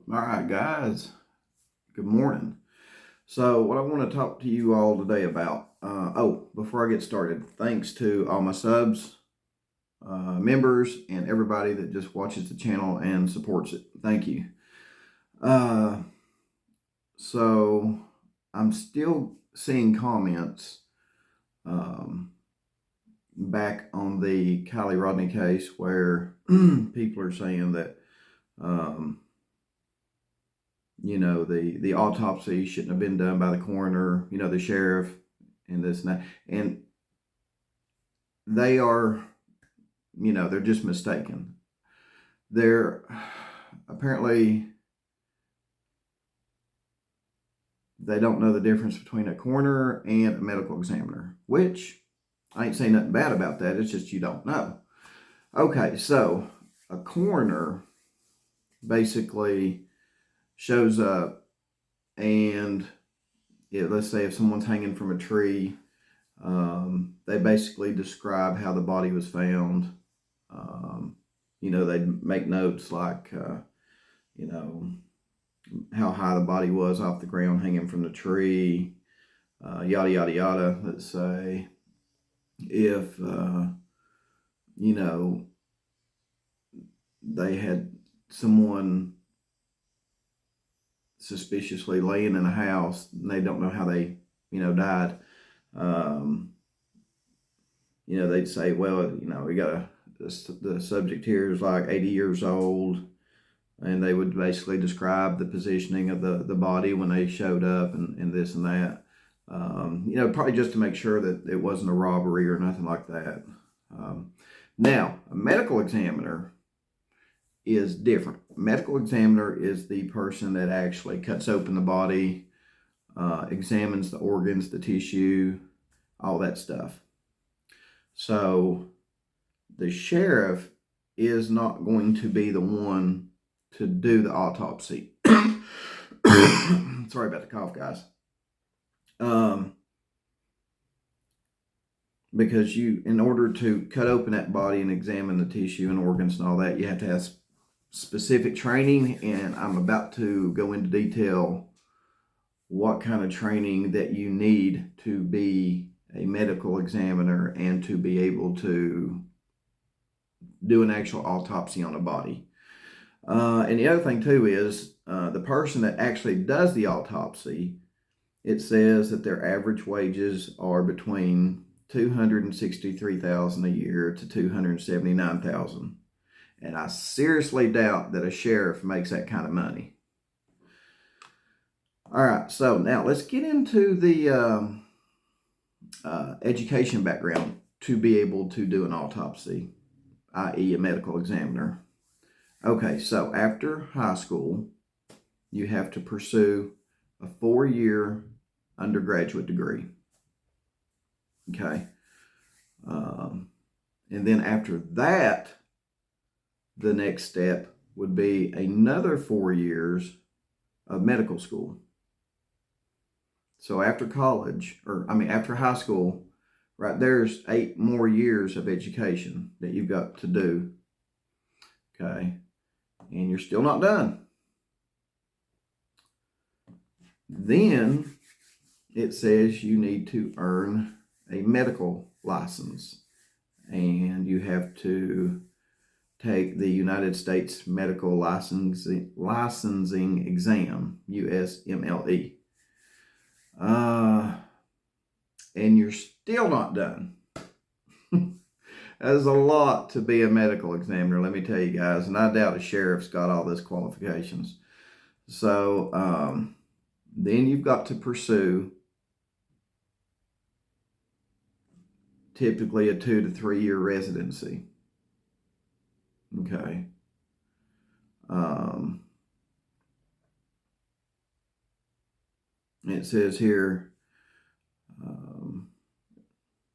All right, guys, good morning. So, what I want to talk to you all today about, before I get started, thanks to all my subs, members, and everybody that just watches the channel and supports it. Thank you. Uh, so, I'm still seeing comments back on the Kiely Rodni case where people are saying that um, the autopsy shouldn't have been done by the coroner, the sheriff, and this and that. And they are, they're just mistaken. They're apparently, they don't know the difference between a coroner and a medical examiner, which I ain't saying nothing bad about that. It's just you don't know. Okay, so a coroner basically shows up and let's say if someone's hanging from a tree, they basically describe how the body was found. They'd make notes like, how high the body was off the ground hanging from the tree, yada, yada, yada. Let's say if, they had someone suspiciously laying in a house and they don't know how they, died. They'd say, well, we got the subject here is like 80 years old, and they would basically describe the positioning of the body when they showed up and this and that. Probably just to make sure that it wasn't a robbery or nothing like that. Now, a medical examiner is different. A medical examiner is the person that actually cuts open the body, examines the organs, the tissue, all that stuff. So the sheriff is not going to be the one to do the autopsy. Sorry about the cough, guys. Because in order to cut open that body and examine the tissue and organs and all that, you have to have specific training, and I'm about to go into detail what kind of training that you need to be a medical examiner and to be able to do an actual autopsy on a body. And the other thing too is the person that actually does the autopsy, it says that their average wages are between $263,000 a year to $279,000. And I seriously doubt that a sheriff makes that kind of money. All right, so now let's get into the education background to be able to do an autopsy, i.e. a medical examiner. Okay, so after high school, you have to pursue a 4-year undergraduate degree. Okay. And then after that, the next step would be another 4 years of medical school. So after after high school, right, there's 8 more years of education that you've got to do. Okay. And you're still not done. Then it says you need to earn a medical license, and you have to take the United States Medical Licensing Exam, USMLE. And you're still not done. That is a lot to be a medical examiner, let me tell you guys, and I doubt a sheriff's got all those qualifications. So then you've got to pursue typically a 2 to 3 year residency. Okay. It says here,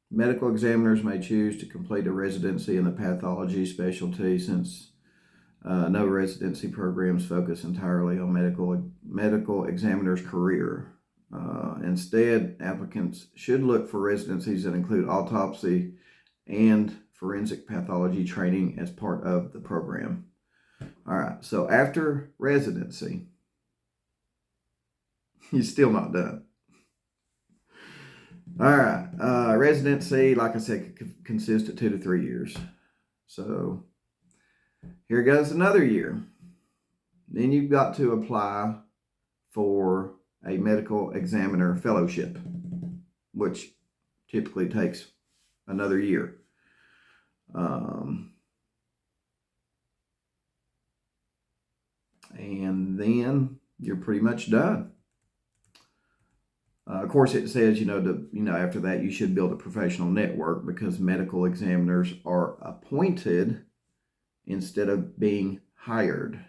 medical examiners may choose to complete a residency in the pathology specialty since no residency programs focus entirely on medical examiner's career. Instead, applicants should look for residencies that include autopsy and forensic pathology training as part of the program. All right, so after residency, you're still not done. All right, residency, like I said, consists of 2 to 3 years. So here goes another year. Then you've got to apply for a medical examiner fellowship, which typically takes another year. And then you're pretty much done. Of course, it says, after that, you should build a professional network because medical examiners are appointed instead of being hired.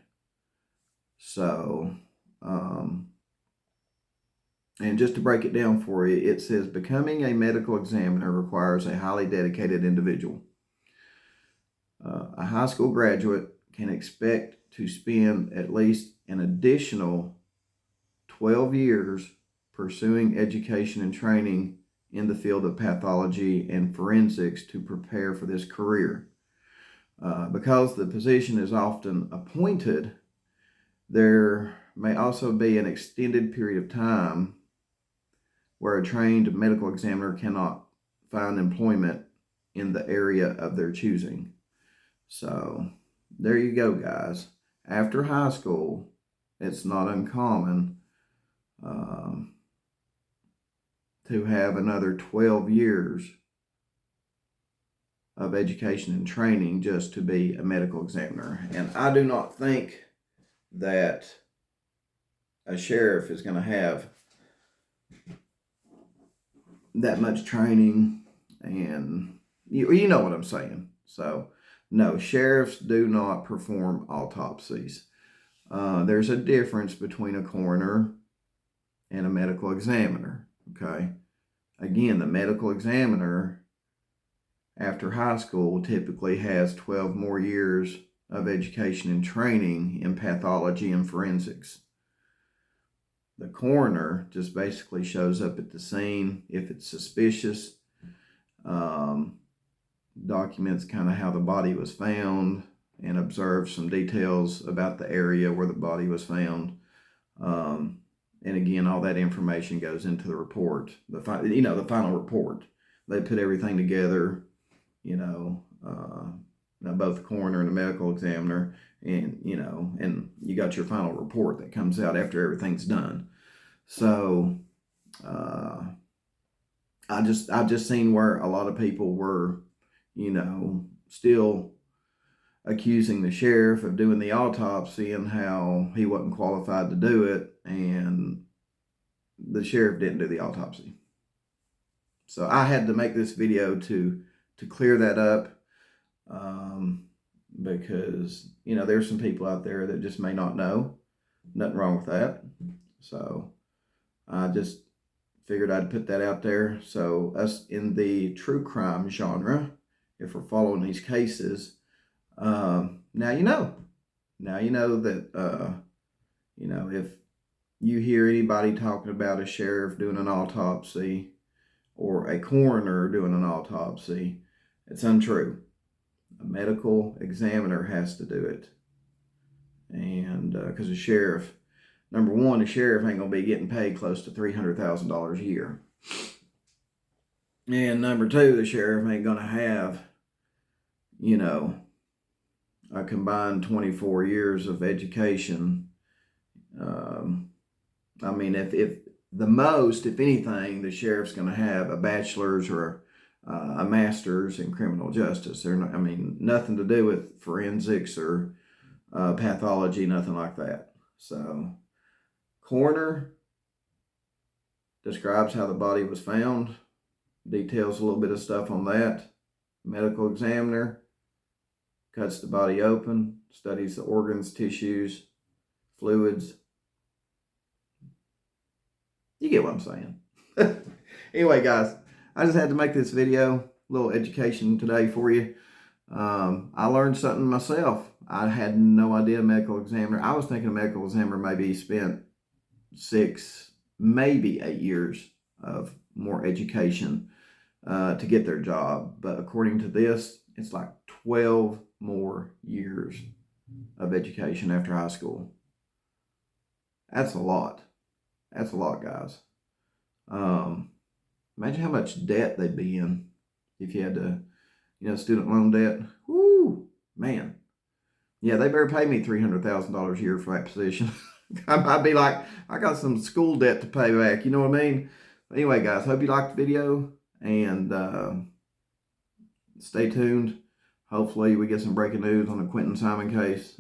So, and just to break it down for you, it says becoming a medical examiner requires a highly dedicated individual. A high school graduate can expect to spend at least an additional 12 years pursuing education and training in the field of pathology and forensics to prepare for this career. Because the position is often appointed, there may also be an extended period of time where a trained medical examiner cannot find employment in the area of their choosing. So there you go, guys. After high school, it's not uncommon to have another 12 years of education and training just to be a medical examiner. And I do not think that a sheriff is going to have that much training, and you know what I'm saying. So no, sheriffs do not perform autopsies. There's a difference between a coroner and a medical examiner. Okay. Again, the medical examiner after high school typically has 12 more years of education and training in pathology and forensics. The coroner just basically shows up at the scene if it's suspicious, documents kind of how the body was found, and observes some details about the area where the body was found. And again, all that information goes into the report, the final report. They put everything together, both the coroner and the medical examiner, and you got your final report that comes out after everything's done. So I've just seen where a lot of people were, still accusing the sheriff of doing the autopsy and how he wasn't qualified to do it, and the sheriff didn't do the autopsy. So I had to make this video to clear that up, because there's some people out there that just may not know. Nothing wrong with that. So I just figured I'd put that out there. So us in the true crime genre, if we're following these cases, now you know that if you hear anybody talking about a sheriff doing an autopsy or a coroner doing an autopsy, it's untrue. A medical examiner has to do it. And because the sheriff, number one, the sheriff ain't going to be getting paid close to $300,000 a year. And number two, the sheriff ain't going to have, a combined 24 years of education. If anything, the sheriff's going to have a bachelor's or a master's in criminal justice. They're not, nothing to do with forensics or pathology, nothing like that. So, coroner describes how the body was found, details a little bit of stuff on that. Medical examiner cuts the body open, studies the organs, tissues, fluids. You get what I'm saying. Anyway, guys, I just had to make this video, a little education today for you. I learned something myself. I had no idea medical examiner. I was thinking a medical examiner maybe spent 6, maybe 8 years of more education to get their job. But according to this, it's like 12 more years of education after high school. That's a lot. That's a lot, guys. Imagine how much debt they'd be in if you had to, student loan debt. Woo, man. Yeah, they better pay me $300,000 a year for that position. I might be like, I got some school debt to pay back. You know what I mean? But anyway, guys, hope you liked the video, and stay tuned. Hopefully, we get some breaking news on the Quentin Simon case.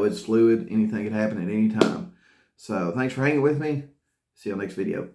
It's fluid. Anything could happen at any time. So, thanks for hanging with me. See you on the next video.